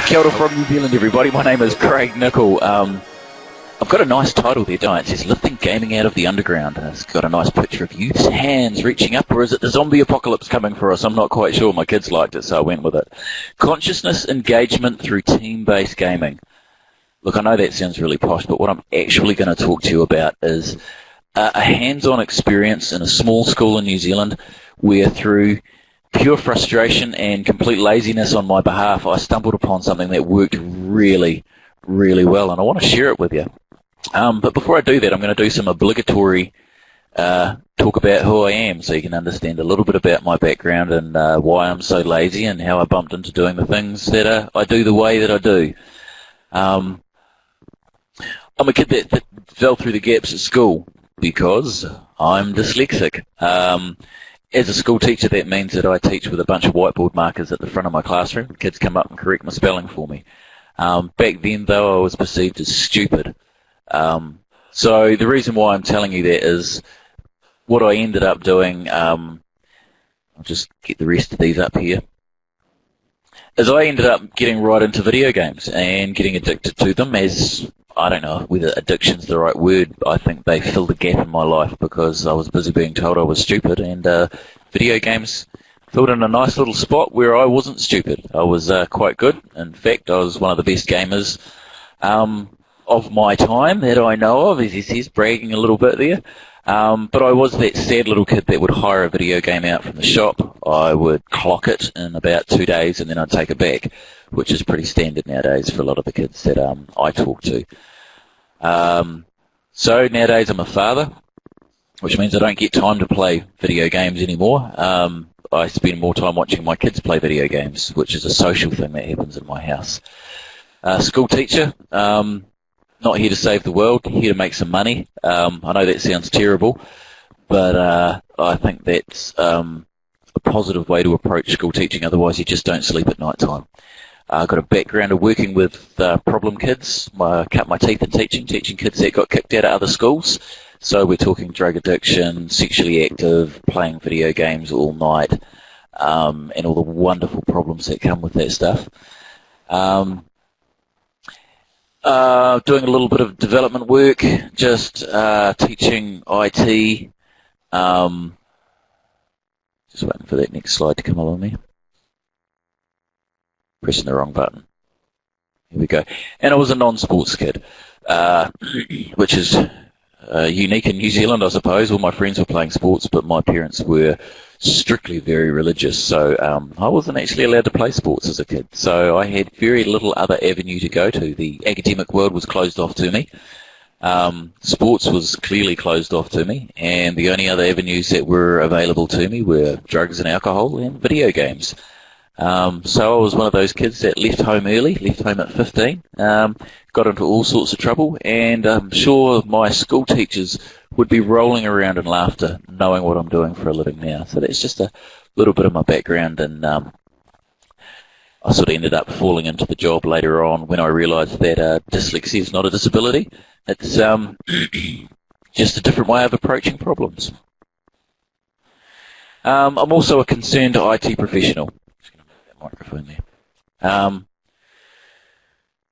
Kia ora from New Zealand, everybody. My name is Craig Nicoll. I've got a nice title there, don't I? It says Lifting Gaming Out of the Underground. And it's got a nice picture of youth's hands reaching up, or is it the zombie apocalypse coming for us? I'm not quite sure. My kids liked it, so I went with it. Consciousness engagement through team-based gaming. Look, I know that sounds really posh, but what I'm actually going to talk to you about is a hands-on experience in a small school in New Zealand where through pure frustration and complete laziness on my behalf, I stumbled upon something that worked really, really well, and I want to share it with you. But before I do that, I'm going to do some obligatory talk about who I am so you can understand a little bit about my background and why I'm so lazy and how I bumped into doing the things that I do the way that I do. I'm a kid that fell through the gaps at school because I'm dyslexic. As a school teacher, that means that I teach with a bunch of whiteboard markers at the front of my classroom. Kids come up and correct my spelling for me. Back then, though, I was perceived as stupid. So the reason why I'm telling you that is what I ended up doing, I'll just get the rest of these up here, is I ended up getting right into video games and getting addicted to them. As I don't know whether addiction's the right word. I think they filled a gap in my life because I was busy being told I was stupid, and video games filled in a nice little spot where I wasn't stupid. I was quite good. In fact, I was one of the best gamers of my time that I know of, as he says, bragging a little bit there. But I was that sad little kid that would hire a video game out from the shop. I would clock it in about 2 days and then I'd take it back, which is pretty standard nowadays for a lot of the kids that I talk to. So nowadays I'm a father, which means I don't get time to play video games anymore. I spend more time watching my kids play video games, which is a social thing that happens in my house. School teacher, not here to save the world, here to make some money. I know that sounds terrible, but I think that's a positive way to approach school teaching. Otherwise, you just don't sleep at night time. I've got a background of working with problem kids. I cut my teeth in teaching kids that got kicked out of other schools. So we're talking drug addiction, sexually active, playing video games all night, and all the wonderful problems that come with that stuff. Doing a little bit of development work, just teaching IT. Just waiting for that next slide to come along there. Pressing the wrong button. Here we go. And I was a non-sports kid, which is unique in New Zealand, I suppose. All my friends were playing sports, but my parents were strictly very religious, so I wasn't actually allowed to play sports as a kid. So I had very little other avenue to go to. The academic world was closed off to me. Sports was clearly closed off to me, and the only other avenues that were available to me were drugs and alcohol and video games. So I was one of those kids that left home early, left home at 15, got into all sorts of trouble, and I'm sure my school teachers would be rolling around in laughter knowing what I'm doing for a living now. So that's just a little bit of my background, and I sort of ended up falling into the job later on when I realised that dyslexia is not a disability. It's just a different way of approaching problems. I'm also a concerned IT professional. Microphone there.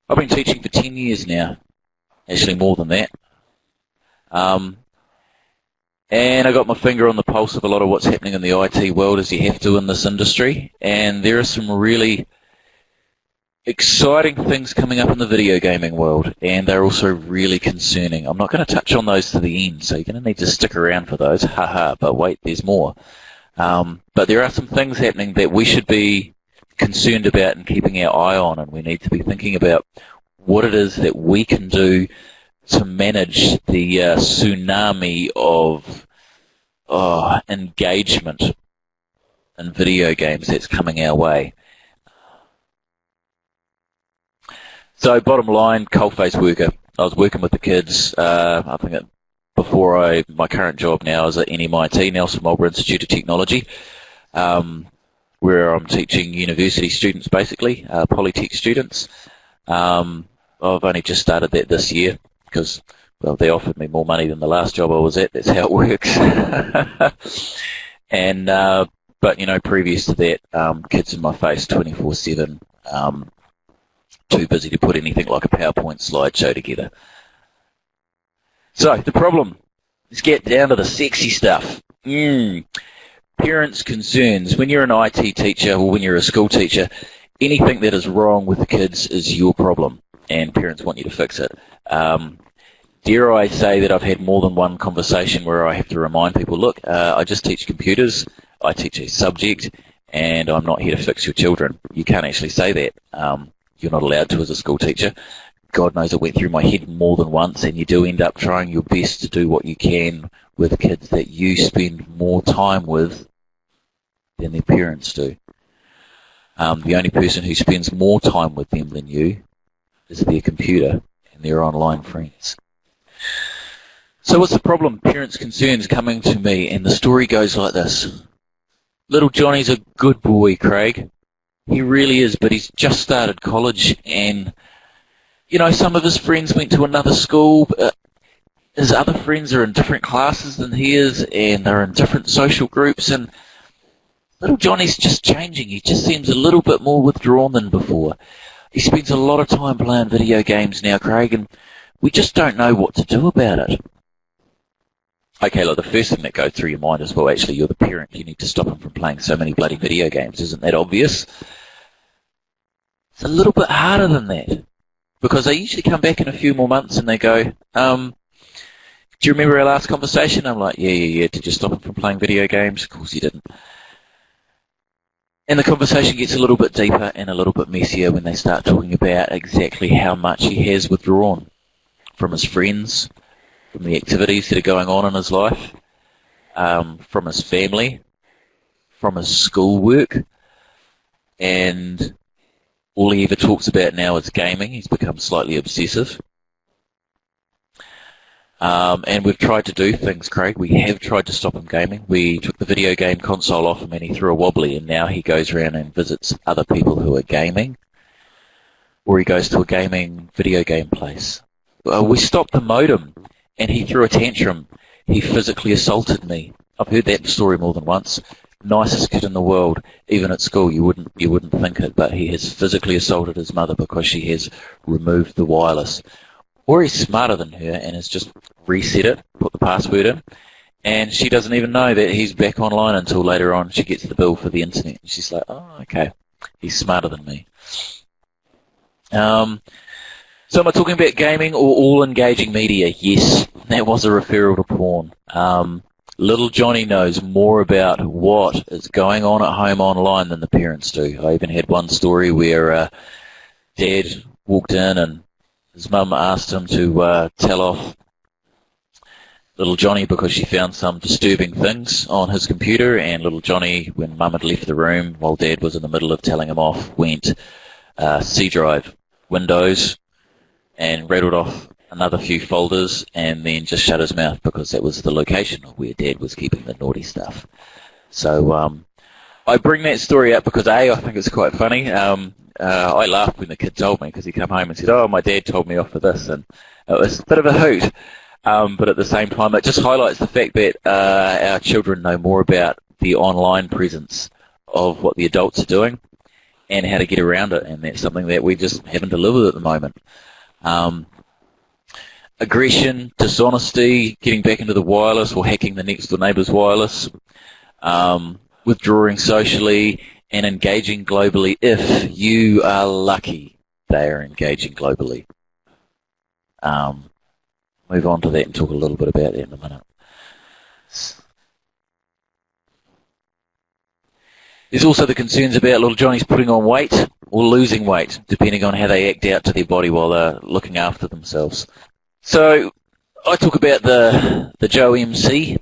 I've been teaching for 10 years now, actually more than that. And I got my finger on the pulse of a lot of what's happening in the IT world, as you have to in this industry. And there are some really exciting things coming up in the video gaming world, and they're also really concerning. I'm not going to touch on those to the end, so you're going to need to stick around for those. Haha, but wait, there's more. But there are some things happening that we should be concerned about and keeping our eye on, and we need to be thinking about what it is that we can do to manage the tsunami of engagement in video games that's coming our way. So bottom line, coalface worker. I was working with the kids, I think before my current job now is at NMIT, Nelson Marlborough Institute of Technology, where I'm teaching university students, basically, Polytech students. I've only just started that this year because, well, they offered me more money than the last job I was at. That's how it works. And but, you know, previous to that, kids in my face 24/7, too busy to put anything like a PowerPoint slideshow together. So, the problem. Let's get down to the sexy stuff. Parents' concerns. When you're an IT teacher or when you're a school teacher, anything that is wrong with the kids is your problem, and parents want you to fix it. Dare I say that I've had more than one conversation where I have to remind people, look, I just teach computers, I teach a subject, and I'm not here to fix your children. You can't actually say that. You're not allowed to as a school teacher. God knows it went through my head more than once, and you do end up trying your best to do what you can with kids that you spend more time with than their parents do. The only person who spends more time with them than you is their computer and their online friends. So what's the problem? Parents' concerns coming to me, and the story goes like this. Little Johnny's a good boy, Craig. He really is, but he's just started college, and, you know, some of his friends went to another school, but his other friends are in different classes than he is, and they're in different social groups, and little Johnny's just changing. He just seems a little bit more withdrawn than before. He spends a lot of time playing video games now, Craig, and we just don't know what to do about it. Okay, look, the first thing that goes through your mind is, well, actually, you're the parent. You need to stop him from playing so many bloody video games. Isn't that obvious? It's a little bit harder than that, because they usually come back in a few more months and they go, do you remember our last conversation? I'm like, yeah. Did you stop him from playing video games? Of course you didn't. And the conversation gets a little bit deeper and a little bit messier when they start talking about exactly how much he has withdrawn from his friends, from the activities that are going on in his life, from his family, from his schoolwork, and all he ever talks about now is gaming. He's become slightly obsessive. And we've tried to do things, Craig. We have tried to stop him gaming. We took the video game console off him and he threw a wobbly, and now he goes around and visits other people who are gaming, or he goes to a gaming video game place. We stopped the modem and he threw a tantrum. He physically assaulted me. I've heard that story more than once. Nicest kid in the world, even at school. You wouldn't think it, but he has physically assaulted his mother because she has removed the wireless. Or he's smarter than her and has just reset it, put the password in, and she doesn't even know that he's back online until later on she gets the bill for the internet. And she's like, oh, okay, he's smarter than me. So am I talking about gaming or all engaging media? Yes, that was a referral to porn. Little Johnny knows more about what is going on at home online than the parents do. I even had one story where Dad walked in and his mum asked him to tell off little Johnny because she found some disturbing things on his computer, and little Johnny, when Mum had left the room while Dad was in the middle of telling him off, went C drive, Windows, and rattled off another few folders, and then just shut his mouth because that was the location of where Dad was keeping the naughty stuff. So I bring that story up because I think it's quite funny. I laughed when the kid told me because he came home and said, oh, my dad told me off for this, and it was a bit of a hoot. But at the same time, it just highlights the fact that our children know more about the online presence of what the adults are doing and how to get around it, and that's something that we're just having to live with at the moment. Aggression, dishonesty, getting back into the wireless or hacking the next door neighbour's wireless, withdrawing socially, and engaging globally if you are lucky they are engaging globally. Move on to that and talk a little bit about that in a minute. There's also the concerns about little Johnny's putting on weight or losing weight, depending on how they act out to their body while they're looking after themselves. So I talk about the Joe MC,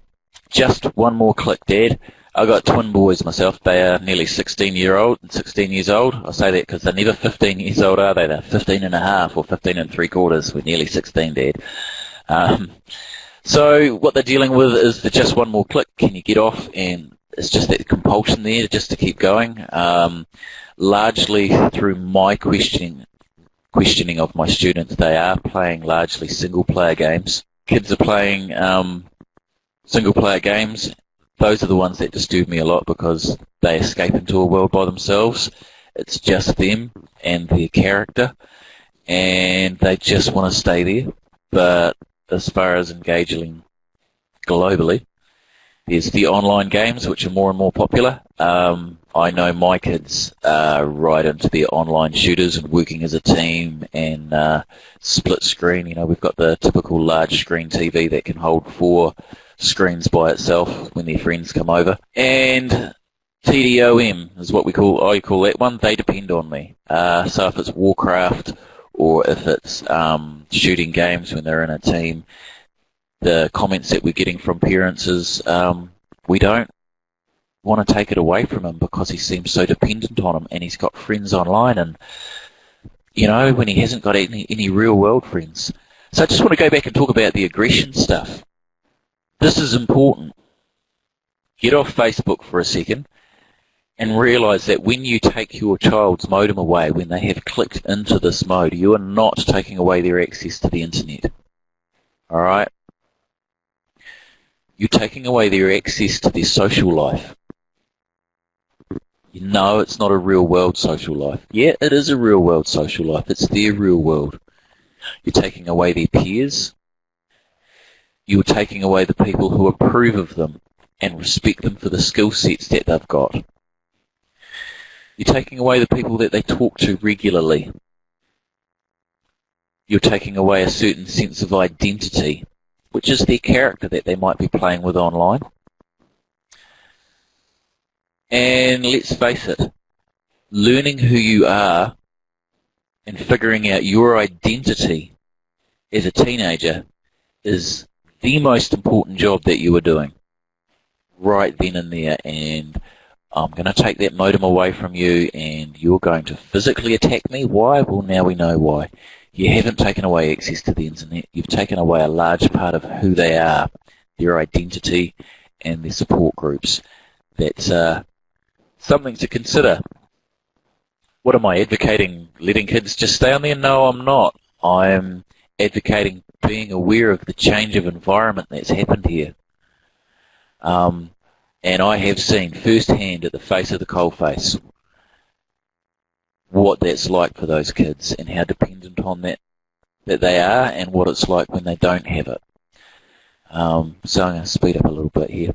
just one more click, Dad. I've got twin boys myself. They are nearly 16 years old. I say that because they're never 15 years old, are they? They're 15 and a half or 15 and three quarters. We're nearly 16, Dad. So what they're dealing with is the just one more click. Can you get off? And it's just that compulsion there just to keep going. Largely through my questioning of my students, they are playing largely single-player games. Kids are playing single-player games. Those are the ones that disturb me a lot because they escape into a world by themselves. It's just them and their character. and they just want to stay there. But as far as engaging globally, there's the online games, which are more and more popular. I know my kids are right into the online shooters and working as a team and split screen. You know, we've got the typical large screen TV that can hold 4 screens by itself when their friends come over. And TDOM is what I call that one. They depend on me. So if it's Warcraft or if it's shooting games when they're in a team, the comments that we're getting from parents is we don't want to take it away from him because he seems so dependent on him and he's got friends online and, you know, when he hasn't got any real world friends. So I just want to go back and talk about the aggression stuff. This is important. Get off Facebook for a second and realize that when you take your child's modem away, when they have clicked into this mode, you are not taking away their access to the internet. All right? You're taking away their access to their social life. You know it's not a real world social life. Yeah, it is a real world social life. It's their real world. You're taking away their peers. You're taking away the people who approve of them and respect them for the skill sets that they've got. You're taking away the people that they talk to regularly. You're taking away a certain sense of identity, which is their character that they might be playing with online. And let's face it, learning who you are and figuring out your identity as a teenager is the most important job that you are doing right then and there. And I'm going to take that modem away from you and you're going to physically attack me. Why? Well, now we know why. You haven't taken away access to the internet. You've taken away a large part of who they are, their identity, and their support groups. That's something to consider. What am I advocating? Letting kids just stay on there? No, I'm not. I'm advocating being aware of the change of environment that's happened here. And I have seen firsthand at the face of the coalface what that's like for those kids and how dependent on that they are and what it's like when they don't have it. So I'm going to speed up a little bit here.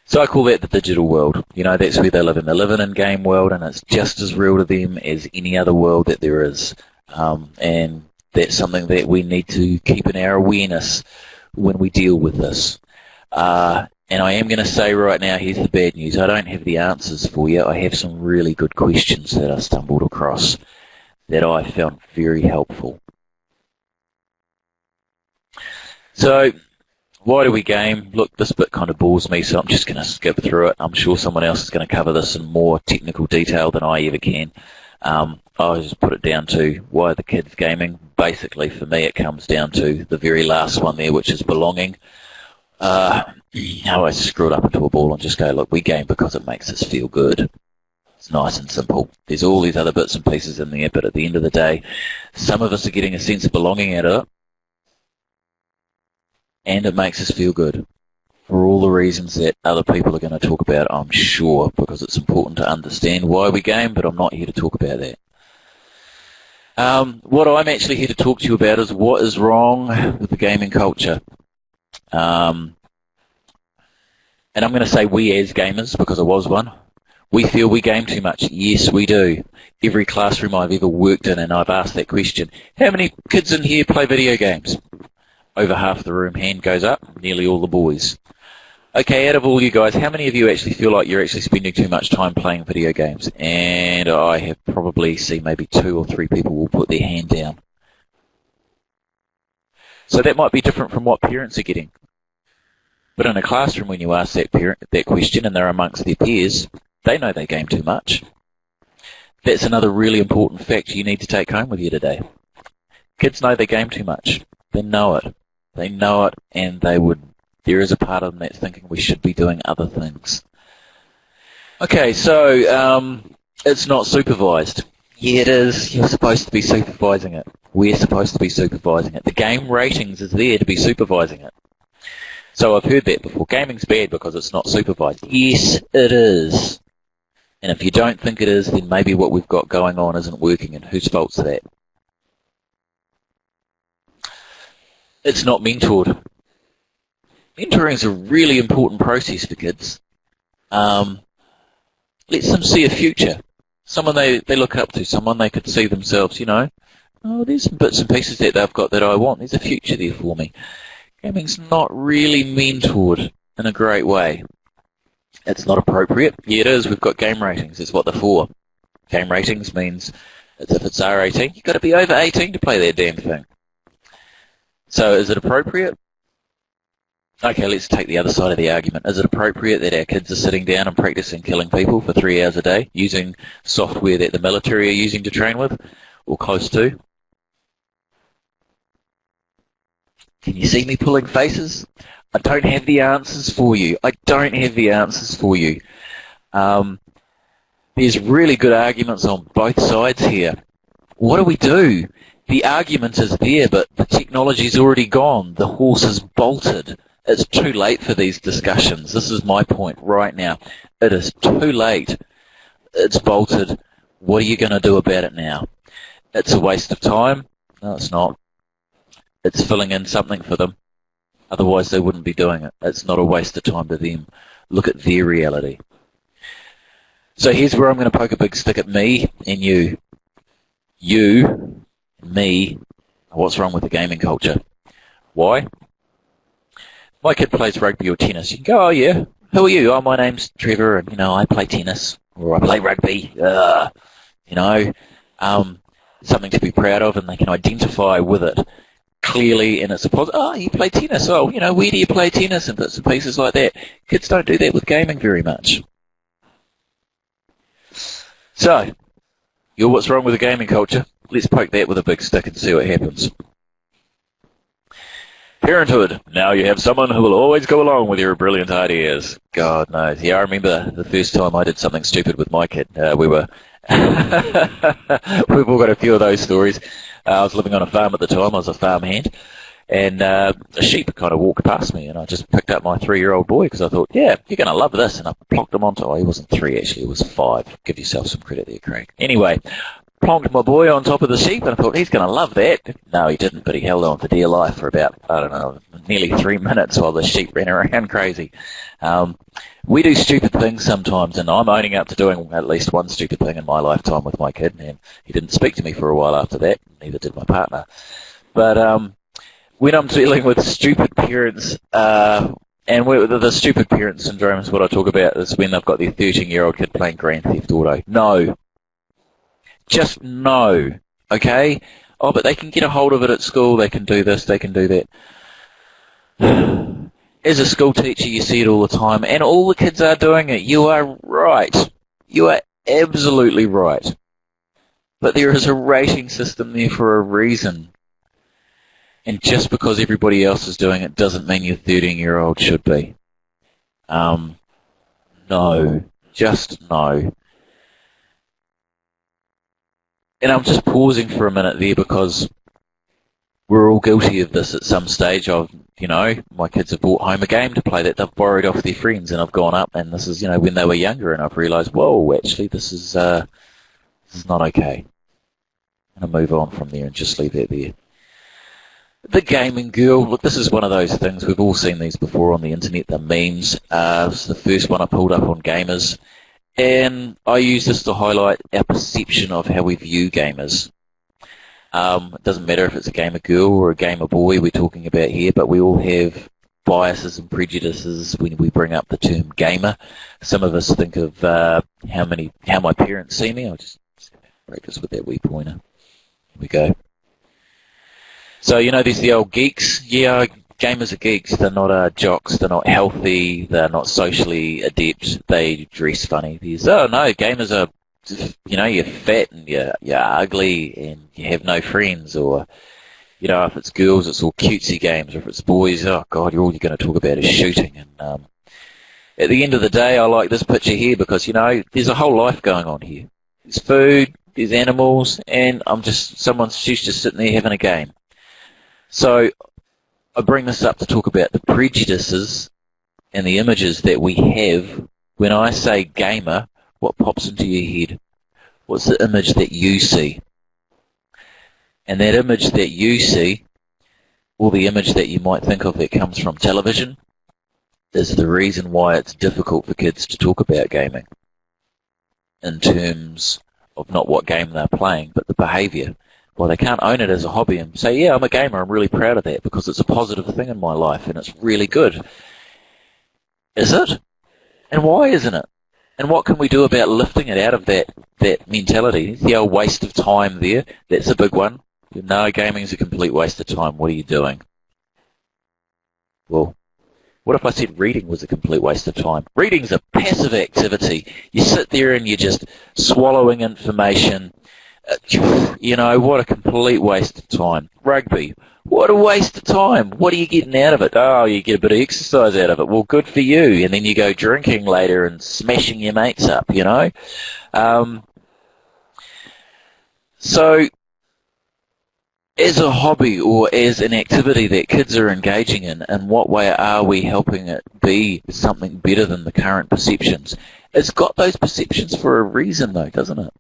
So I call that the digital world. You know, that's where they live in. They live in an in-game world and it's just as real to them as any other world that there is. And that's something that we need to keep in our awareness when we deal with this. And I am going to say right now, here's the bad news. I don't have the answers for you. I have some really good questions that I stumbled across that I found very helpful. So, why do we game? Look, this bit kind of bores me, so I'm just going to skip through it. I'm sure someone else is going to cover this in more technical detail than I ever can. I'll just put it down to why are the kids gaming. Basically, for me, it comes down to the very last one there, which is belonging. I always screw it up into a ball and just go, look, we game because it makes us feel good. It's nice and simple. There's all these other bits and pieces in there, but at the end of the day, some of us are getting a sense of belonging out of it, and it makes us feel good for all the reasons that other people are going to talk about, I'm sure, because it's important to understand why we game, but I'm not here to talk about that. What I'm actually here to talk to you about is what is wrong with the gaming culture. And I'm going to say we as gamers, because I was one, we feel we game too much. Yes, we do. Every classroom I've ever worked in, and I've asked that question, how many kids in here play video games? Over half the room, hand goes up, nearly all the boys. Okay, out of all you guys, how many of you actually feel like you're actually spending too much time playing video games? And I have probably seen maybe 2 or 3 people will put their hand down. So that might be different from what parents are getting. But in a classroom, when you ask that parent that question and they're amongst their peers, they know they game too much. That's another really important fact you need to take home with you today. Kids know they game too much. They know it. They know it, and there is a part of them that's thinking we should be doing other things. Okay, so it's not supervised. Yeah, it is. You're supposed to be supervising it. We're supposed to be supervising it. The game ratings is there to be supervising it. So I've heard that before. Gaming's bad because it's not supervised. Yes, it is. And if you don't think it is, then maybe what we've got going on isn't working, and whose fault's that? It's not mentored. Mentoring is a really important process for kids. Lets them see a future. Someone they look up to, someone they could see themselves, oh, there's some bits and pieces that they've got that I want. There's a future there for me. Gaming's not really mentored in a great way. It's not appropriate. Yeah, it is. We've got game ratings. That's what they're for. Game ratings means if it's R18, you've got to be over 18 to play that damn thing. So is it appropriate? Okay, let's take the other side of the argument. Is it appropriate that our kids are sitting down and practicing killing people for 3 hours a day using software that the military are using to train with, or close to? Can you see me pulling faces? I don't have the answers for you. There's really good arguments on both sides here. What do? The argument is there, but the technology's already gone. The horse is bolted. It's too late for these discussions. This is my point right now. It is too late. It's bolted. What are you going to do about it now? It's a waste of time. No, it's not. It's filling in something for them. Otherwise, they wouldn't be doing it. It's not a waste of time to them. Look at their reality. So here's where I'm going to poke a big stick at me and you. You, me, what's wrong with the gaming culture? Why? My kid plays rugby or tennis. You can go, oh yeah, who are you? Oh, my name's Trevor, and I play tennis, or I play rugby. Something to be proud of, and they can identify with it clearly, and it's a positive. Oh, you play tennis. Oh, where do you play tennis, and bits and pieces like that. Kids don't do that with gaming very much. So, what's wrong with the gaming culture? Let's poke that with a big stick and see what happens. Parenthood. Now you have someone who will always go along with your brilliant ideas. God knows. Yeah, I remember the first time I did something stupid with my kid. We've all got a few of those stories. I was living on a farm at the time. I was a farmhand. And a sheep kind of walked past me, and I just picked up my 3-year-old boy because I thought, yeah, you're going to love this. And I plonked him onto, he wasn't 3 actually, he was 5. Give yourself some credit there, Craig. Anyway, plonked my boy on top of the sheep, and I thought, he's going to love that. No, he didn't, but he held on for dear life for about, nearly 3 minutes while the sheep ran around crazy. We do stupid things sometimes, and I'm owning up to doing at least one stupid thing in my lifetime with my kid, and he didn't speak to me for a while after that, neither did my partner. But when I'm dealing with stupid parents, and the stupid parent syndrome is what I talk about, is when they've got their 13-year-old kid playing Grand Theft Auto. No. Just no. Okay? Oh, but they can get a hold of it at school, they can do this, they can do that. As a school teacher, you see it all the time, and all the kids are doing it. You are right. You are absolutely right. But there is a rating system there for a reason. And just because everybody else is doing it doesn't mean your 13-year-old should be. No. Just no. And I'm just pausing for a minute there because we're all guilty of this at some stage. My kids have brought home a game to play that they've borrowed off their friends, and I've gone up, and this is, when they were younger, and I've realised, whoa, actually, this is not okay. I'm going to move on from there and just leave that there. The gaming girl, look, this is one of those things, we've all seen these before on the internet, the memes. It's the first one I pulled up on gamers. And I use this to highlight our perception of how we view gamers. It doesn't matter if it's a gamer girl or a gamer boy we're talking about here, but we all have biases and prejudices when we bring up the term gamer. Some of us think of how my parents see me. I'll just practice with that wee pointer. Here we go. So, there's the old geeks. Yeah, gamers are geeks. They're not jocks. They're not healthy. They're not socially adept. They dress funny. There's, oh no, gamers are, you're fat and you're ugly and you have no friends. Or, if it's girls, it's all cutesy games. Or if it's boys, oh God, all you're going to talk about is shooting. And at the end of the day, I like this picture here because, there's a whole life going on here. There's food, there's animals, and she's just sitting there having a game. So I bring this up to talk about the prejudices and the images that we have. When I say gamer, what pops into your head? What's the image that you see? And that image that you see, or the image that you might think of that comes from television, is the reason why it's difficult for kids to talk about gaming in terms of not what game they're playing, but the behaviour. Well, they can't own it as a hobby and say, yeah, I'm a gamer, I'm really proud of that because it's a positive thing in my life and it's really good. Is it? And why isn't it? And what can we do about lifting it out of that mentality? The old waste of time there, that's a big one. No, gaming's a complete waste of time. What are you doing? Well, what if I said reading was a complete waste of time? Reading's a passive activity. You sit there and you're just swallowing information. You know, what a complete waste of time. Rugby, what a waste of time. What are you getting out of it? Oh, you get a bit of exercise out of it. Well, good for you. And then you go drinking later and smashing your mates up, you know. So, as a hobby or as an activity that kids are engaging in what way are we helping it be something better than the current perceptions? It's got those perceptions for a reason, though, doesn't it?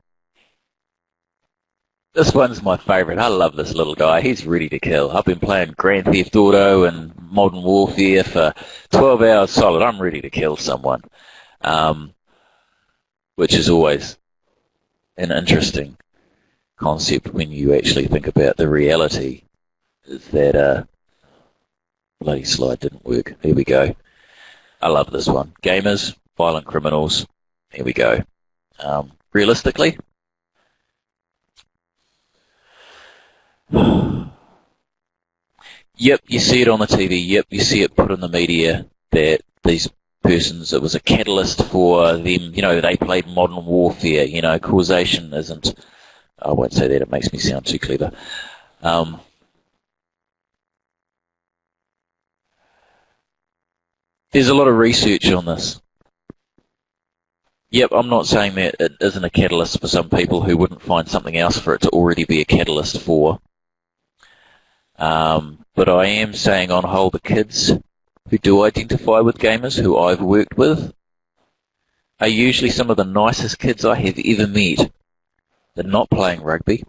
This one's my favourite. I love this little guy. He's ready to kill. I've been playing Grand Theft Auto and Modern Warfare for 12 hours solid. I'm ready to kill someone, which is always an interesting concept when you actually think about the reality is that bloody slide didn't work. Here we go. I love this one. Gamers, violent criminals. Here we go. Realistically, yep, you see it on the TV. Yep, you see it put in the media that these persons, it was a catalyst for them. You know, they played Modern Warfare. You know, causation isn't. I won't say that. It makes me sound too clever. There's a lot of research on this. Yep, I'm not saying that it isn't a catalyst for some people who wouldn't find something else for it to already be a catalyst for. But I am saying on whole the kids who do identify with gamers, who I've worked with, are usually some of the nicest kids I have ever met. They're not playing rugby,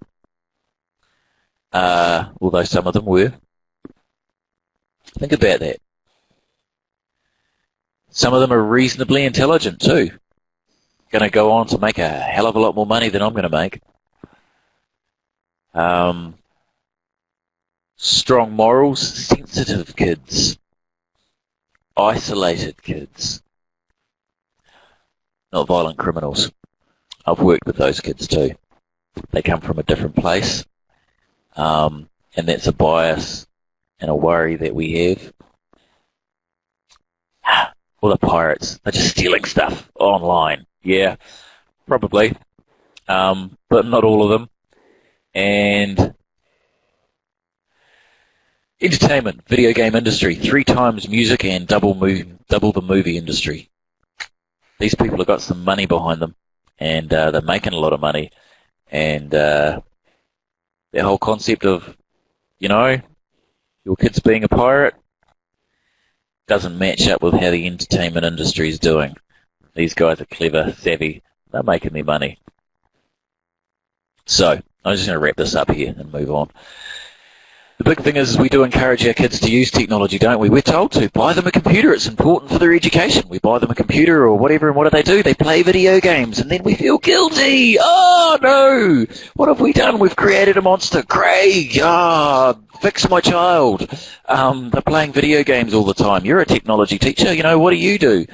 although some of them were. Think about that. Some of them are reasonably intelligent too. Going to go on to make a hell of a lot more money than I'm going to make. Strong morals, sensitive kids, isolated kids, not violent criminals. I've worked with those kids too. They come from a different place, and that's a bias and a worry that we have. All the pirates are just stealing stuff online. Yeah, probably, but not all of them. And entertainment, video game industry, 3 times music and double the movie industry. These people have got some money behind them, and they're making a lot of money. And the whole concept of, you know, your kids being a pirate doesn't match up with how the entertainment industry is doing. These guys are clever, savvy, they're making their money. So, I'm just going to wrap this up here and move on. The big thing is we do encourage our kids to use technology, don't we? We're told to. Buy them a computer. It's important for their education. We buy them a computer or whatever, and what do? They play video games, and then we feel guilty. Oh, no. What have we done? We've created a monster. Craig, fix my child. They're playing video games all the time. You're a technology teacher. You know, what do?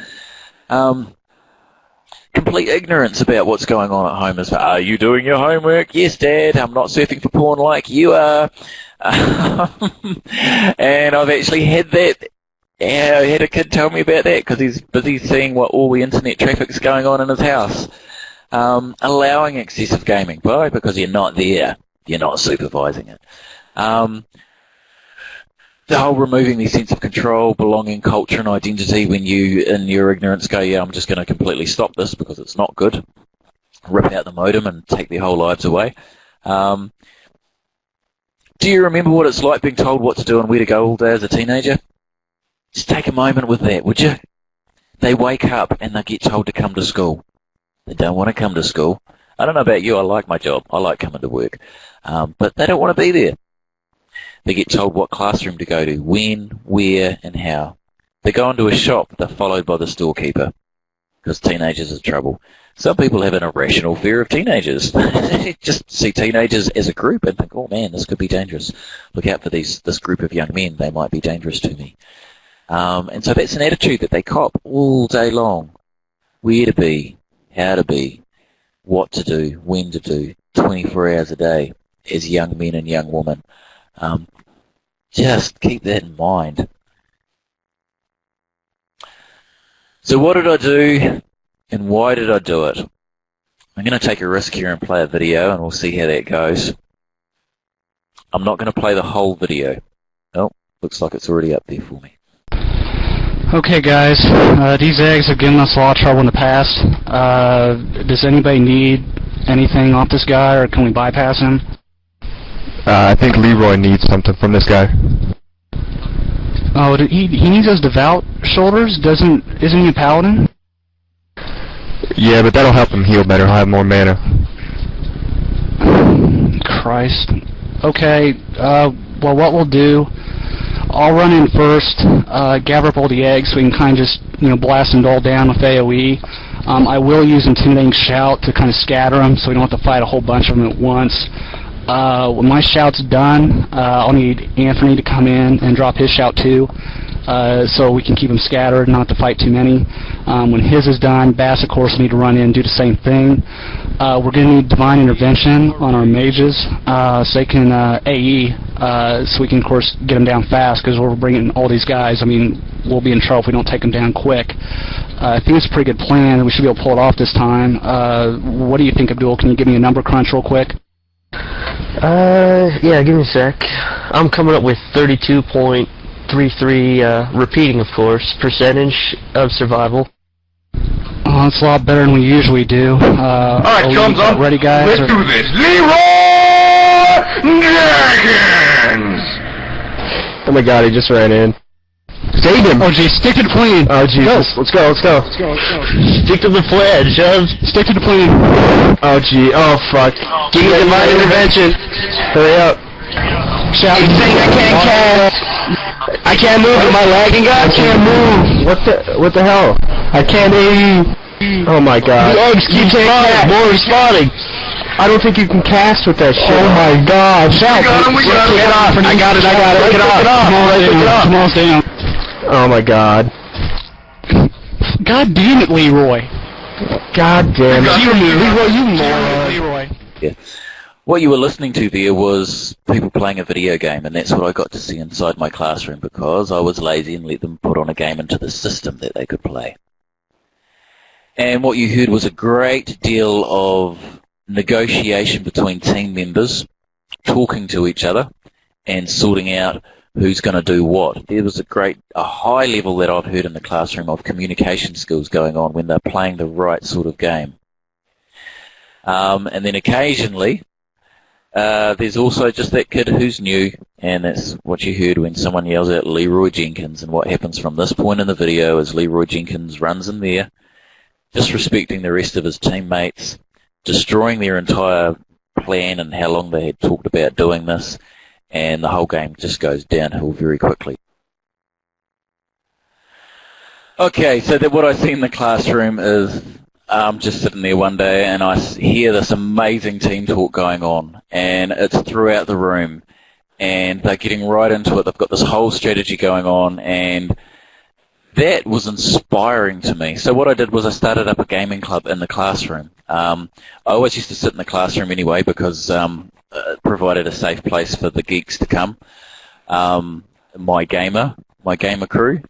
Complete ignorance about what's going on at home. Are you doing your homework? Yes, Dad. I'm not surfing for porn like you are. And I've actually had that. Yeah, I had a kid tell me about that because he's busy seeing what all the internet traffic's going on in his house. Allowing excessive gaming. Why? Because you're not there. You're not supervising it. The whole removing the sense of control, belonging, culture and identity when you, in your ignorance, go, yeah, I'm just going to completely stop this because it's not good. Rip out the modem and take their whole lives away. Do you remember what it's like being told what to do and where to go all day as a teenager? Just take a moment with that, would you? They wake up and they get told to come to school. They don't want to come to school. I don't know about you, I like my job. I like coming to work. But they don't want to be there. They get told what classroom to go to, when, where, and how. They go into a shop, they're followed by the storekeeper, because teenagers are trouble. Some people have an irrational fear of teenagers. They just see teenagers as a group and think, oh man, this could be dangerous. Look out for this group of young men, they might be dangerous to me. And so that's an attitude that they cop all day long. Where to be, how to be, what to do, when to do, 24 hours a day as young men and young women. Just keep that in mind. So what did I do and why did I do it? I'm going to take a risk here and play a video and we'll see how that goes. I'm not going to play the whole video. Oh, looks like it's already up there for me. Okay guys, these eggs have given us a lot of trouble in the past. Does anybody need anything off this guy or can we bypass him? I think Leroy needs something from this guy. Oh, he needs those devout shoulders? Isn't he a paladin? Yeah, but that'll help him heal better. He'll have more mana. Christ. Okay, well what we'll do, I'll run in first, gather up all the eggs so we can kind of just, blast them all down with AoE. I will use Intimidating Shout to kind of scatter them so we don't have to fight a whole bunch of them at once. When my shout's done, I'll need Anthony to come in and drop his shout too, so we can keep them scattered, not to fight too many. When his is done, Bass, of course, will need to run in and do the same thing. We're going to need Divine Intervention on our mages, so they can AE, so we can, of course, get them down fast, because we're bringing all these guys. I mean, we'll be in trouble if we don't take them down quick. I think it's a pretty good plan, and we should be able to pull it off this time. What do you think, Abdul? Can you give me a number crunch real quick? Yeah, give me a sec. I'm coming up with 32.33, repeating, of course, percentage of survival. Oh, that's a lot better than we usually do. Alright, chums up. Ready, guys? Let's do this. Leroy Jenkins! Oh my god, he just ran in. Save him! Oh, geez, stick to the plan. Oh, Jesus. Let's go, let's go. Stick to the plan, chums. Stick to the plan. Oh, gee. Oh, fuck. Give me Divine Intervention. Hurry up. Shout. He's saying I can't cast. I can't move. Am I lagging, guys? I can't move. What the hell? I can't AE. Oh my god. The eggs keep spawning. More respawning. I don't think you can cast with that shit. Oh my god. We Shout. got him. Take it off. I got it. Take it off. Come on, stay down. Oh my god. God damn it, Leroy. God damn it. Leroy, you moron. Leroy. Yeah. What you were listening to there was people playing a video game, and that's what I got to see inside my classroom because I was lazy and let them put on a game into the system that they could play. And what you heard was a great deal of negotiation between team members, talking to each other, and sorting out who's going to do what. There was a high level that I've heard in the classroom of communication skills going on when they're playing the right sort of game. And then occasionally, there's also just that kid who's new, and that's what you heard when someone yells out Leroy Jenkins, and what happens from this point in the video is Leroy Jenkins runs in there, disrespecting the rest of his teammates, destroying their entire plan and how long they had talked about doing this, and the whole game just goes downhill very quickly. Okay, so what I see in the classroom is I'm just sitting there one day and I hear this amazing team talk going on, and it's throughout the room, and they're getting right into it. They've got this whole strategy going on, and that was inspiring to me. So what I did was I started up a gaming club in the classroom. I always used to sit in the classroom anyway because it provided a safe place for the geeks to come, my gamer crew,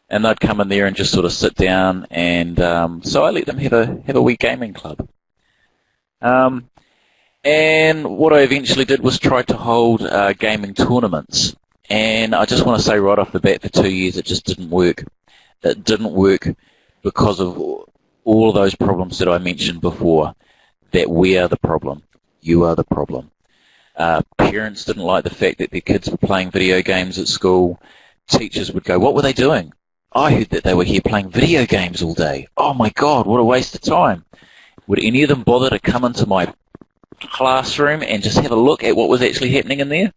and they'd come in there and just sort of sit down, and so I let them have a wee gaming club. And what I eventually did was try to hold gaming tournaments, and I just want to say right off the bat, for 2 years it just didn't work. It didn't work because of all of those problems that I mentioned before, that we are the problem, you are the problem. Parents didn't like the fact that their kids were playing video games at school. Teachers would go, what were they doing? I heard that they were here playing video games all day. Oh my God, what a waste of time. Would any of them bother to come into my classroom and just have a look at what was actually happening in there?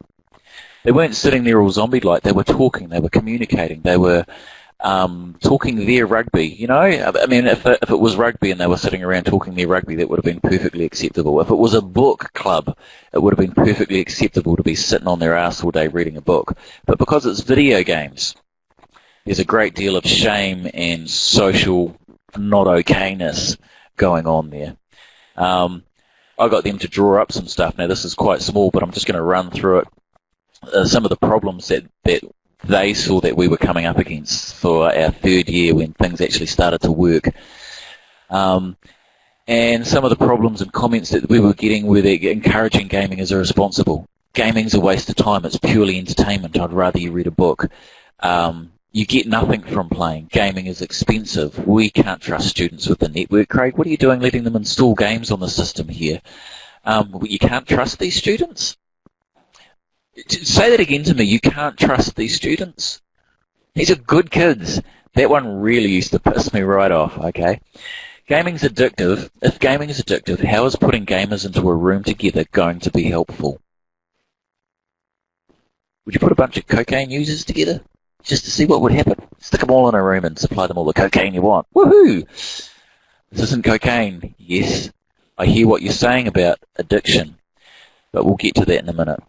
They weren't sitting there all zombie-like. They were talking. They were communicating. They were talking their rugby. You know, I mean, if it was rugby and they were sitting around talking their rugby, that would have been perfectly acceptable. If it was a book club, it would have been perfectly acceptable to be sitting on their ass all day reading a book. But because it's video games, there's a great deal of shame and social not okayness going on there. I got them to draw up some stuff. Now, this is quite small, but I'm just going to run through it. Some of the problems that they saw that we were coming up against for our third year when things actually started to work. And some of the problems and comments that we were getting were that encouraging gaming is irresponsible. Gaming's a waste of time. It's purely entertainment. I'd rather you read a book. You get nothing from playing. Gaming is expensive. We can't trust students with the network, Craig. What are you doing letting them install games on the system here? You can't trust these students? Say that again to me. You can't trust these students? These are good kids. That one really used to piss me right off, okay? Gaming's addictive. If gaming is addictive, how is putting gamers into a room together going to be helpful? Would you put a bunch of cocaine users together just to see what would happen? Stick them all in a room and supply them all the cocaine you want. Woohoo! This isn't cocaine. Yes, I hear what you're saying about addiction, but we'll get to that in a minute.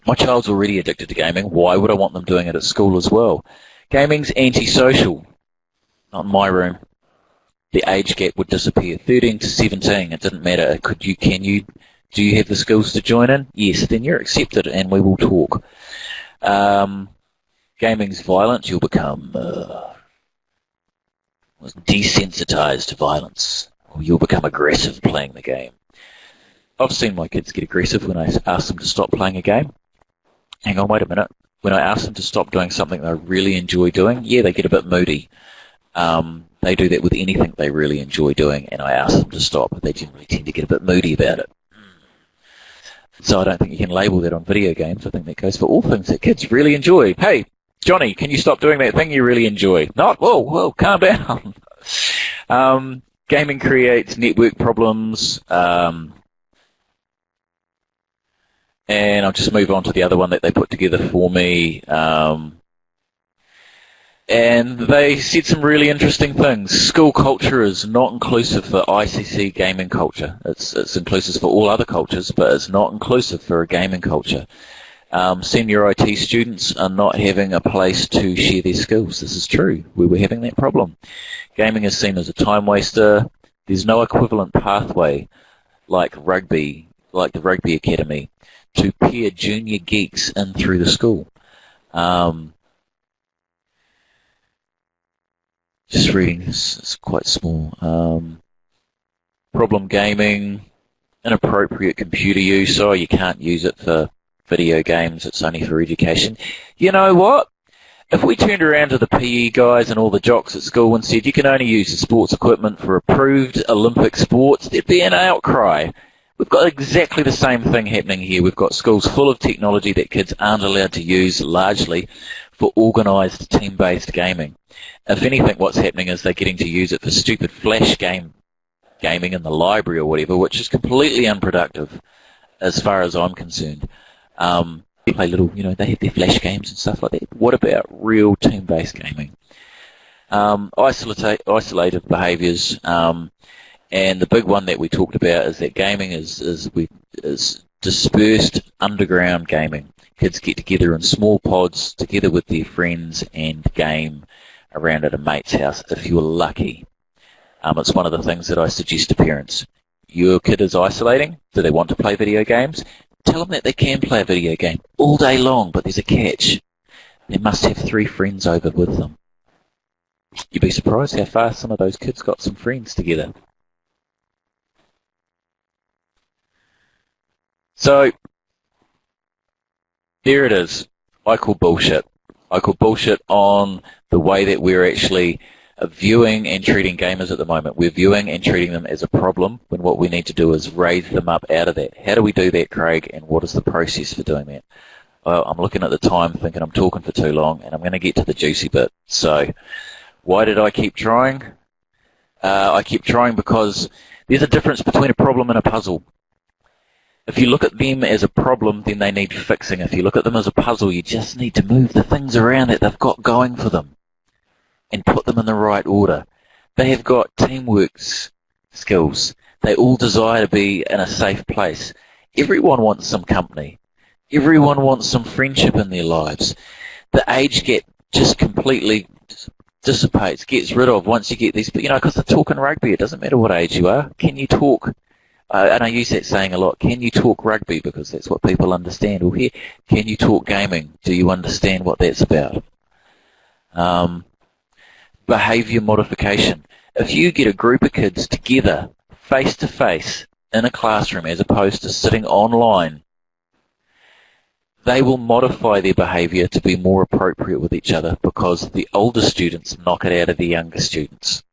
My child's already addicted to gaming. Why would I want them doing it at school as well? Gaming's antisocial. Not in my room. The age gap would disappear. 13 to 17, it didn't matter. Do you have the skills to join in? Yes, then you're accepted and we will talk. Gaming's violent. You'll become desensitized to violence. Or you'll become aggressive playing the game. I've seen my kids get aggressive when I ask them to stop playing a game. Hang on, wait a minute. When I ask them to stop doing something they really enjoy doing, yeah, they get a bit moody. They do that with anything they really enjoy doing, and I ask them to stop. They generally tend to get a bit moody about it. So I don't think you can label that on video games. I think that goes for all things that kids really enjoy. Hey, Johnny, can you stop doing that thing you really enjoy? Not? Whoa, calm down. Gaming creates network problems. And I'll just move on to the other one that they put together for me. And they said some really interesting things. School culture is not inclusive for ICC gaming culture. It's inclusive for all other cultures, but it's not inclusive for a gaming culture. Senior IT students are not having a place to share their skills. This is true. We were having that problem. Gaming is seen as a time waster. There's no equivalent pathway like the Rugby Academy to peer junior geeks in through the school. Just reading this, it's quite small. Problem gaming, inappropriate computer use. Oh, you can't use it for video games, it's only for education. You know what? If we turned around to the PE guys and all the jocks at school and said you can only use the sports equipment for approved Olympic sports, there'd be an outcry. We've got exactly the same thing happening here. We've got schools full of technology that kids aren't allowed to use largely for organised team-based gaming. If anything, what's happening is they're getting to use it for stupid flash gaming in the library or whatever, which is completely unproductive as far as I'm concerned. They play little, they have their flash games and stuff like that. What about real team-based gaming? Isolated behaviours. And the big one that we talked about is that gaming is dispersed underground gaming. Kids get together in small pods together with their friends and game around at a mate's house if you're lucky. It's one of the things that I suggest to parents. Your kid is isolating. Do they want to play video games? Tell them that they can play a video game all day long, but there's a catch. They must have 3 friends over with them. You'd be surprised how fast some of those kids got some friends together. So, there it is. I call bullshit. I call bullshit on the way that we're actually viewing and treating gamers at the moment. We're viewing and treating them as a problem when what we need to do is raise them up out of that. How do we do that, Craig, and what is the process for doing that? Well, I'm looking at the time thinking I'm talking for too long, and I'm going to get to the juicy bit. So, why did I keep trying? I keep trying because There's a difference between a problem and a puzzle. If you look at them as a problem, then they need fixing. If you look at them as a puzzle, you just need to move the things around that they've got going for them and put them in the right order. They have got teamwork skills. They all desire to be in a safe place. Everyone wants some company. Everyone wants some friendship in their lives. The age gap just completely dissipates, gets rid of once you get these, because they're talking rugby. It doesn't matter what age you are. Can you talk? And I use that saying a lot. Can you talk rugby? Because that's what people understand. Or here, can you talk gaming? Do you understand what that's about? Behaviour modification. If you get a group of kids together, face to face, in a classroom, as opposed to sitting online, they will modify their behaviour to be more appropriate with each other, because the older students knock it out of the younger students.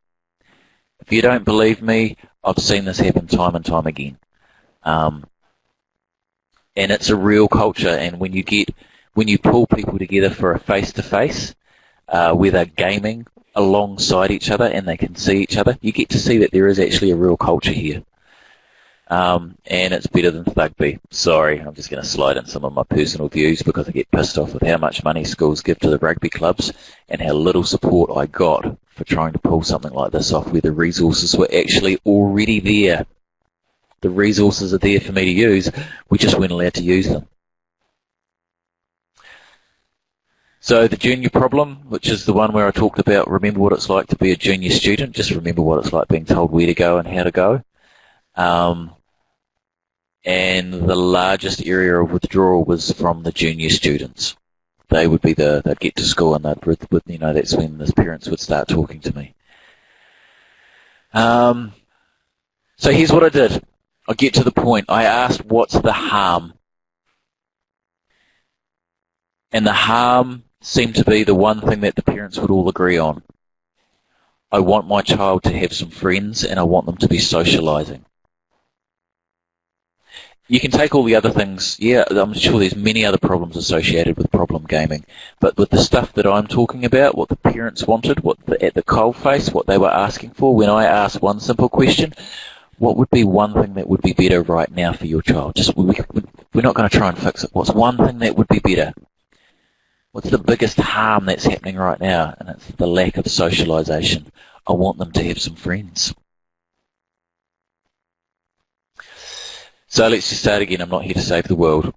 If you don't believe me, I've seen this happen time and time again. And it's a real culture, and when you pull people together for a face-to-face, where they're gaming alongside each other and they can see each other, you get to see that there is actually a real culture here. And it's better than rugby. Sorry, I'm just going to slide in some of my personal views, because I get pissed off with how much money schools give to the rugby clubs and how little support I got for trying to pull something like this off, where the resources were actually already there. The resources are there for me to use. We just weren't allowed to use them. So the junior problem, which is the one where I talked about, remember what it's like to be a junior student. Just remember what it's like being told where to go and how to go. And the largest area of withdrawal was from the junior students. They would be they'd get to school and that's when the parents would start talking to me. So here's what I did. I get to the point. I asked, what's the harm? And the harm seemed to be the one thing that the parents would all agree on. I want my child to have some friends, and I want them to be socializing. You can take all the other things. Yeah, I'm sure there's many other problems associated with problem gaming. But with the stuff that I'm talking about, what the parents wanted, at the coalface, what they were asking for, when I asked one simple question, what would be one thing that would be better right now for your child? We're not going to try and fix it. What's one thing that would be better? What's the biggest harm that's happening right now? And it's the lack of socialization. I want them to have some friends. So let's just start again. I'm not here to save the world.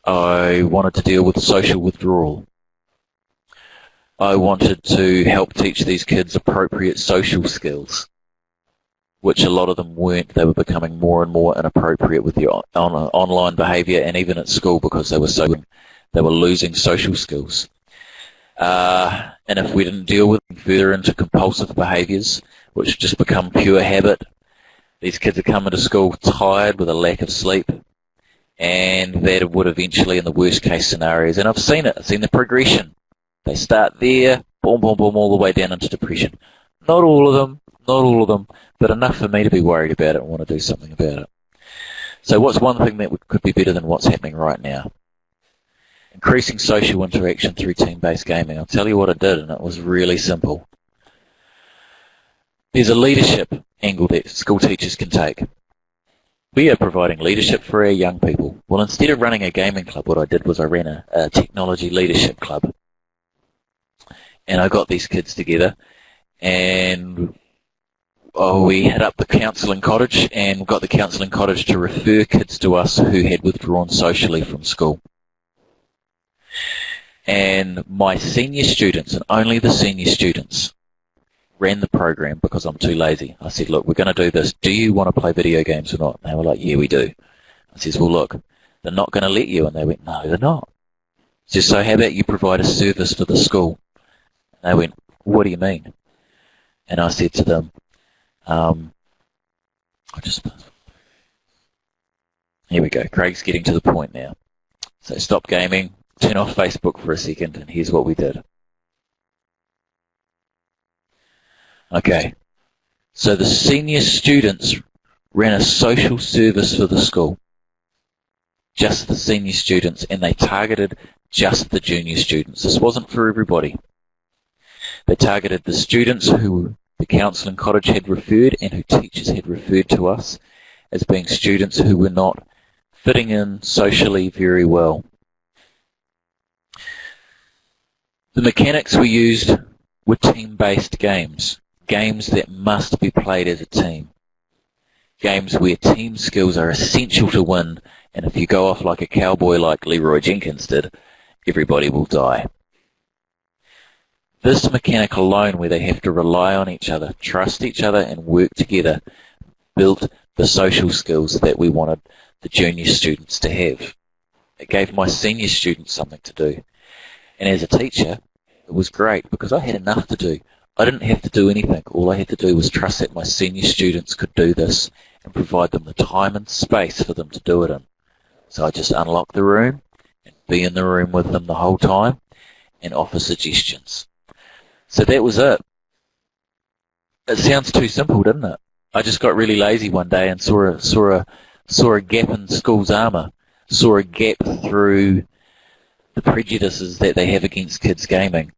I wanted to deal with social withdrawal. I wanted to help teach these kids appropriate social skills, which a lot of them weren't. They were becoming more and more inappropriate with their online behaviour, and even at school, because they were losing social skills. And if we didn't deal with them further into compulsive behaviours, which just become pure habit, these kids are coming to school tired with a lack of sleep, and that would eventually, in the worst case scenarios, and I've seen it, I've seen the progression. They start there, boom, boom, boom, all the way down into depression. Not all of them, but enough for me to be worried about it and want to do something about it. So what's one thing that could be better than what's happening right now? Increasing social interaction through team-based gaming. I'll tell you what I did, and it was really simple. There's a leadership angle that school teachers can take. We are providing leadership for our young people. Well, instead of running a gaming club, what I did was I ran a technology leadership club. And I got these kids together, and we hit up the counselling cottage and got the counselling cottage to refer kids to us who had withdrawn socially from school. And my senior students, and only the senior students, ran the program because I'm too lazy. I said, look, we're going to do this. Do you want to play video games or not? And they were like, yeah, we do. I says, well, look, they're not going to let you. And they went, no, they're not. I says, so how about you provide a service for the school? And they went, what do you mean? And I said to them, here we go. Craig's getting to the point now. So stop gaming, turn off Facebook for a second, and here's what we did. Okay, so the senior students ran a social service for the school, just the senior students, and they targeted just the junior students. This wasn't for everybody. They targeted the students who the counselling cottage had referred and who teachers had referred to us as being students who were not fitting in socially very well. The mechanics we used were team-based games, games that must be played as a team, games where team skills are essential to win, and if you go off like a cowboy like Leroy Jenkins did, everybody will die. This mechanic alone, where they have to rely on each other, trust each other, and work together, built the social skills that we wanted the junior students to have. It gave my senior students something to do. And as a teacher, it was great because I had enough to do. I didn't have to do anything. All I had to do was trust that my senior students could do this and provide them the time and space for them to do it in. So I just unlock the room and be in the room with them the whole time and offer suggestions. So that was it. It sounds too simple, doesn't it? I just got really lazy one day and saw a gap in school's armour, saw a gap through the prejudices that they have against kids gaming,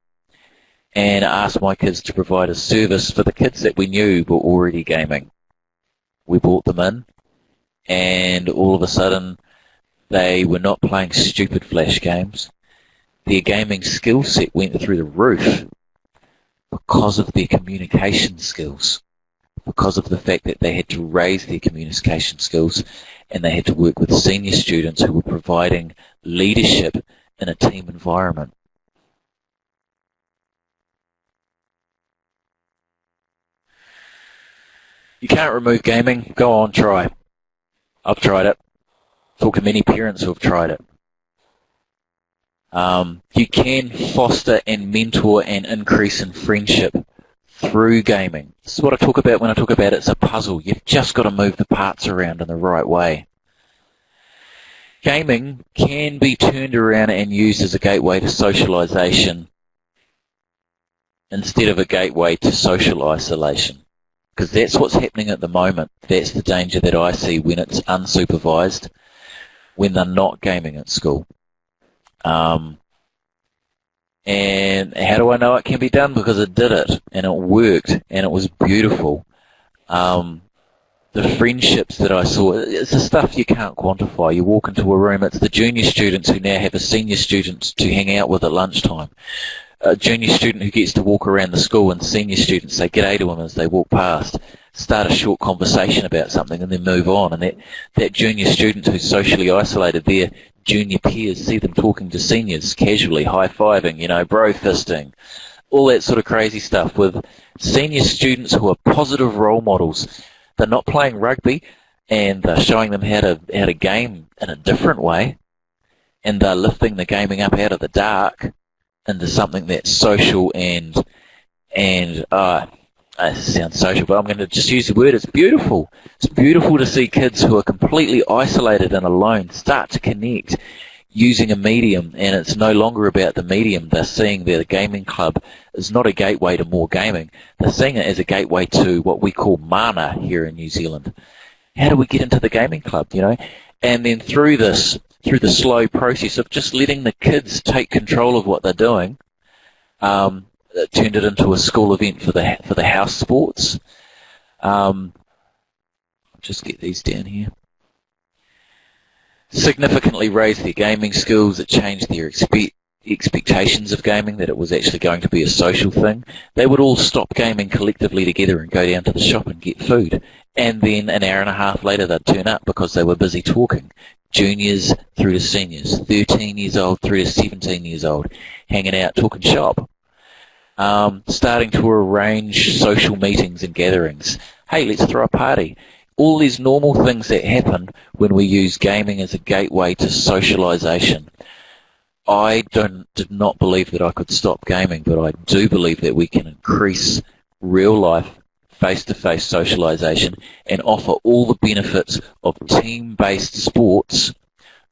and asked my kids to provide a service for the kids that we knew were already gaming. We brought them in, and all of a sudden they were not playing stupid flash games. Their gaming skill set went through the roof because of their communication skills, because of the fact that they had to raise their communication skills and they had to work with senior students who were providing leadership in a team environment. You can't remove gaming. Go on, try. I've tried it. Talk to many parents who have tried it. You can foster and mentor and increase in friendship through gaming. This is what I talk about when I talk about it's a puzzle. You've just got to move the parts around in the right way. Gaming can be turned around and used as a gateway to socialization instead of a gateway to social isolation. Because that's what's happening at the moment. That's the danger that I see when it's unsupervised, when they're not gaming at school. And how do I know it can be done? Because I did it, and it worked, and it was beautiful. The friendships that I saw, it's the stuff you can't quantify. You walk into a room, it's the junior students who now have a senior student to hang out with at lunchtime. A junior student who gets to walk around the school, and senior students say g'day to them as they walk past, start a short conversation about something and then move on. And that junior student who's socially isolated, their junior peers see them talking to seniors casually, high-fiving, bro-fisting, all that sort of crazy stuff with senior students who are positive role models. They're not playing rugby, and they're showing them how to game in a different way, and they're lifting the gaming up out of the dark into something that's social and it sounds social, but I'm going to just use the word, it's beautiful. It's beautiful to see kids who are completely isolated and alone start to connect using a medium, and it's no longer about the medium. They're seeing that the gaming club is not a gateway to more gaming. They're seeing it as a gateway to what we call mana here in New Zealand. How do we get into the gaming club, And then through the slow process of just letting the kids take control of what they're doing, it turned it into a school event for the house sports. I'll just get these down here. Significantly raised their gaming skills. It changed their expectations of gaming, that it was actually going to be a social thing. They would all stop gaming collectively together and go down to the shop and get food. And then an hour and a half later they'd turn up because they were busy talking. Juniors through to seniors, 13 years old through to 17 years old, hanging out, talking shop. Starting to arrange social meetings and gatherings. Hey, let's throw a party. All these normal things that happen when we use gaming as a gateway to socialization. I did not believe that I could stop gaming, but I do believe that we can increase real-life, face-to-face socialization and offer all the benefits of team-based sports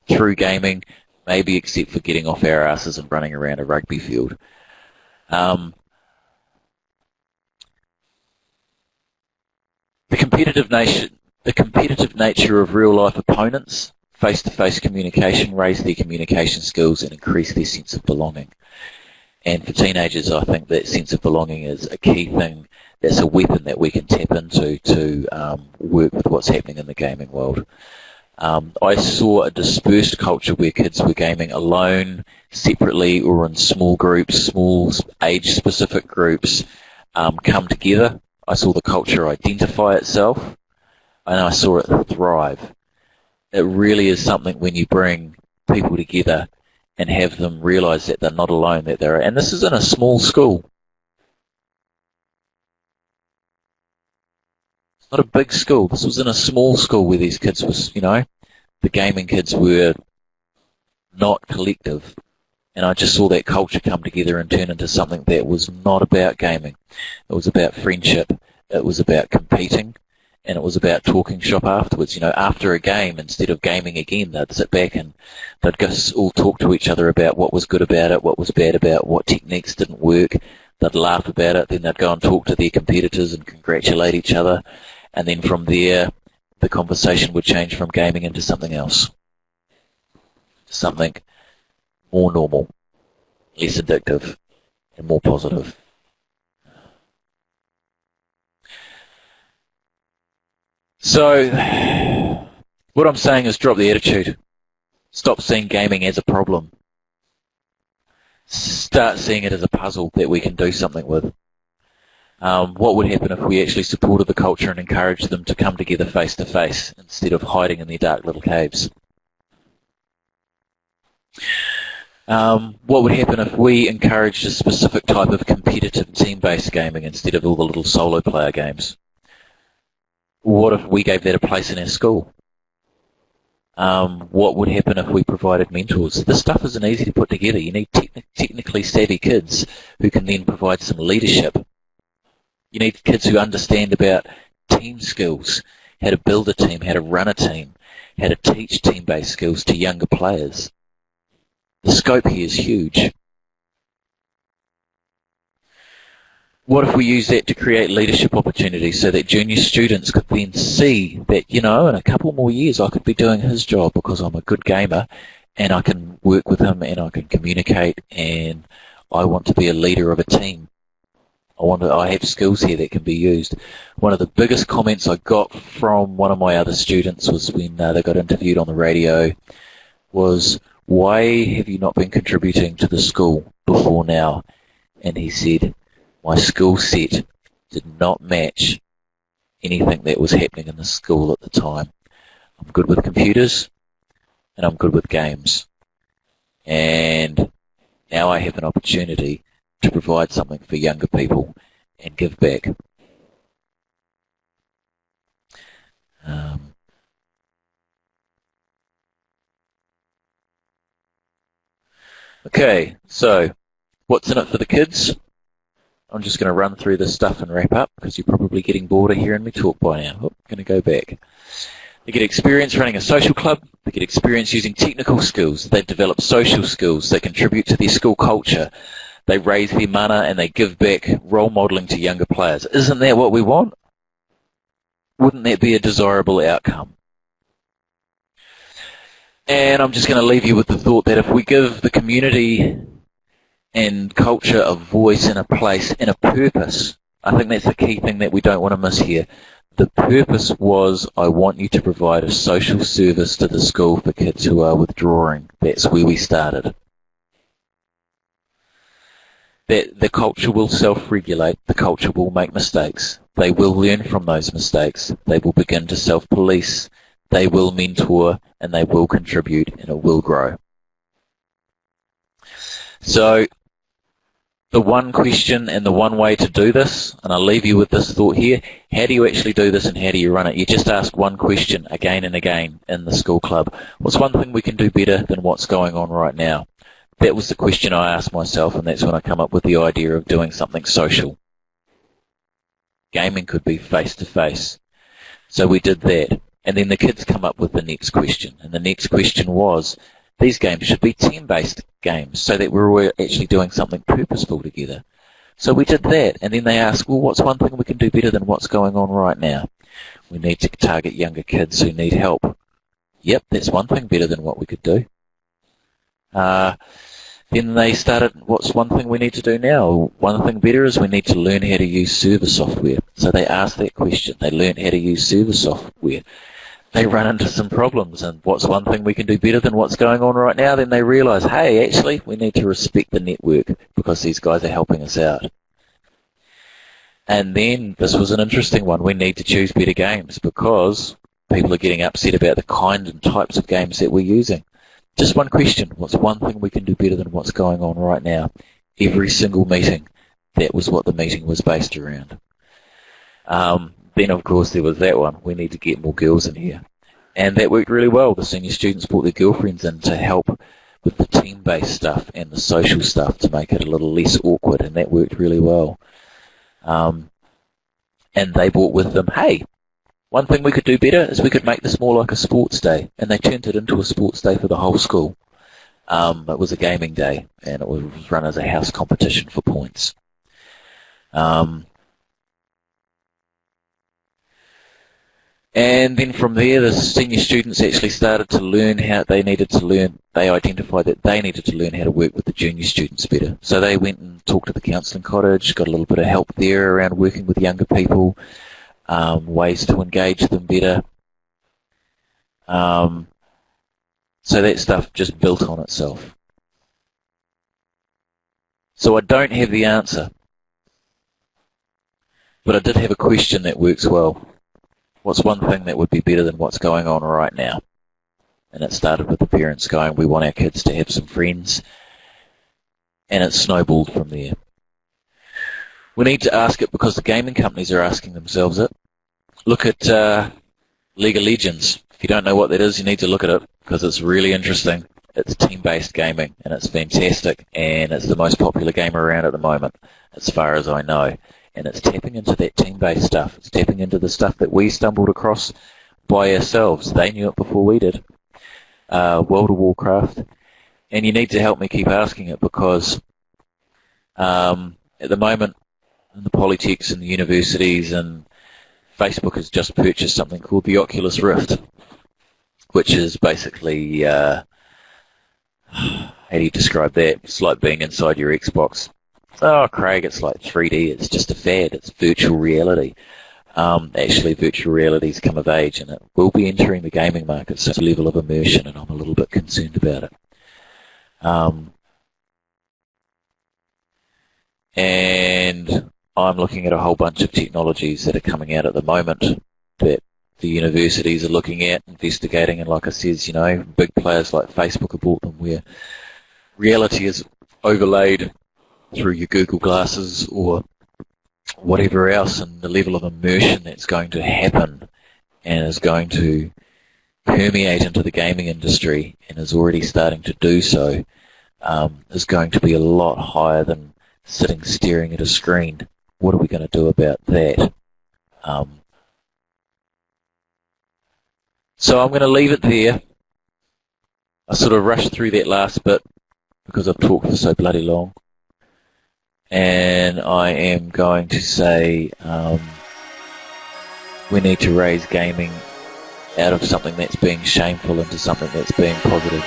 through gaming, maybe except for getting off our asses and running around a rugby field. The competitive nature of real-life opponents, face-to-face communication, raise their communication skills and increase their sense of belonging. And for teenagers, I think that sense of belonging is a key thing That's a weapon that we can tap into to work with what's happening in the gaming world. I saw a dispersed culture where kids were gaming alone, separately, or in small groups, small age-specific groups, come together. I saw the culture identify itself, and I saw it thrive. It really is something when you bring people together and have them realise that they're not alone, that they're, and this is in a small school. It's not a big school. This was in a small school where these kids was, the gaming kids were not collective. And I just saw that culture come together and turn into something that was not about gaming. It was about friendship. It was about competing. And it was about talking shop afterwards. After a game, instead of gaming again, they'd sit back and they'd just all talk to each other about what was good about it, what was bad about it, what techniques didn't work. They'd laugh about it. Then they'd go and talk to their competitors and congratulate each other. And then from there, the conversation would change from gaming into something else. Something more normal, less addictive, and more positive. So, what I'm saying is drop the attitude. Stop seeing gaming as a problem. Start seeing it as a puzzle that we can do something with. What would happen if we actually supported the culture and encouraged them to come together face to face instead of hiding in their dark little caves? What would happen if we encouraged a specific type of competitive team-based gaming instead of all the little solo player games? What if we gave that a place in our school? What would happen if we provided mentors? This stuff isn't easy to put together. You need technically savvy kids who can then provide some leadership. You need kids who understand about team skills, how to build a team, how to run a team, how to teach team-based skills to younger players. The scope here is huge. What if we use that to create leadership opportunities so that junior students could then see that, in a couple more years I could be doing his job because I'm a good gamer and I can work with him and I can communicate and I want to be a leader of a team. I have skills here that can be used. One of the biggest comments I got from one of my other students was when they got interviewed on the radio was, "Why have you not been contributing to the school before now?" And he said, "My skill set did not match anything that was happening in the school at the time. I'm good with computers and I'm good with games. And now I have an opportunity to provide something for younger people and give back." Okay, so what's in it for the kids? I'm just going to run through this stuff and wrap up because you're probably getting bored of hearing me talk by now. I'm going to go back. They get experience running a social club. They get experience using technical skills. They develop social skills. They contribute to their school culture. They raise their mana and they give back, role modelling to younger players. Isn't that what we want? Wouldn't that be a desirable outcome? And I'm just going to leave you with the thought that if we give the community and culture a voice and a place and a purpose, I think that's the key thing that we don't want to miss here. The purpose was, I want you to provide a social service to the school for kids who are withdrawing. That's where we started. That the culture will self-regulate, the culture will make mistakes. They will learn from those mistakes. They will begin to self-police. They will mentor and they will contribute and it will grow. So the one question and the one way to do this, and I'll leave you with this thought here, how do you actually do this and how do you run it? You just ask one question again and again in the school club. What's one thing we can do better than what's going on right now? That was the question I asked myself, and that's when I come up with the idea of doing something social. Gaming could be face-to-face. So we did that. And then the kids come up with the next question. And the next question was, these games should be team-based games so that we're actually doing something purposeful together. So we did that. And then they asked, well, what's one thing we can do better than what's going on right now? We need to target younger kids who need help. Yep, that's one thing better than what we could do. Then they started, what's one thing we need to do now? One thing better is we need to learn how to use server software. So they asked that question. They learned how to use server software. They run into some problems, and what's one thing we can do better than what's going on right now? Then they realise, hey, actually, we need to respect the network because these guys are helping us out. And then, this was an interesting one, we need to choose better games because people are getting upset about the kind and types of games that we're using. Just one question, what's one thing we can do better than what's going on right now? Every single meeting, that was what the meeting was based around. Then, of course, there was that one, we need to get more girls in here. And that worked really well. The senior students brought their girlfriends in to help with the team-based stuff and the social stuff to make it a little less awkward, and that worked really well. And they brought with them, hey, one thing we could do better is we could make this more like a sports day, and they turned it into a sports day for the whole school. It was a gaming day, and it was run as a house competition for points. And then from there, the senior students actually started to learn how they identified that they needed to learn how to work with the junior students better. So they went and talked to the counselling cottage, got a little bit of help there around working with younger people, ways to engage them better. So that stuff just built on itself. So I don't have the answer, but I did have a question that works well. What's one thing that would be better than what's going on right now? And it started with the parents going, we want our kids to have some friends, and it snowballed from there. We need to ask it because the gaming companies are asking themselves it. Look at League of Legends. If you don't know what that is, you need to look at it because it's really interesting. It's team-based gaming, and it's fantastic, and it's the most popular game around at the moment, as far as I know. And it's tapping into that team-based stuff. It's tapping into the stuff that we stumbled across by ourselves. They knew it before we did. World of Warcraft. And you need to help me keep asking it because at the moment, in the polytechs and the universities, and Facebook has just purchased something called the Oculus Rift, which is basically, how do you describe that? It's like being inside your Xbox. Oh, Craig, it's like 3D. It's just a fad. It's virtual reality. Actually, virtual reality's come of age, and it will be entering the gaming market. So it's a level of immersion, and I'm a little bit concerned about it. And I'm looking at a whole bunch of technologies that are coming out at the moment that the universities are looking at, investigating, and like I said, you know, big players like Facebook have bought them where reality is overlaid through your Google glasses or whatever else, and the level of immersion that's going to happen and is going to permeate into the gaming industry and is already starting to do so is going to be a lot higher than sitting staring at a screen. What are we going to do about that? So I'm going to leave it there. I sort of rushed through that last bit because I've talked for so bloody long. And I am going to say we need to raise gaming out of something that's being shameful into something that's being positive.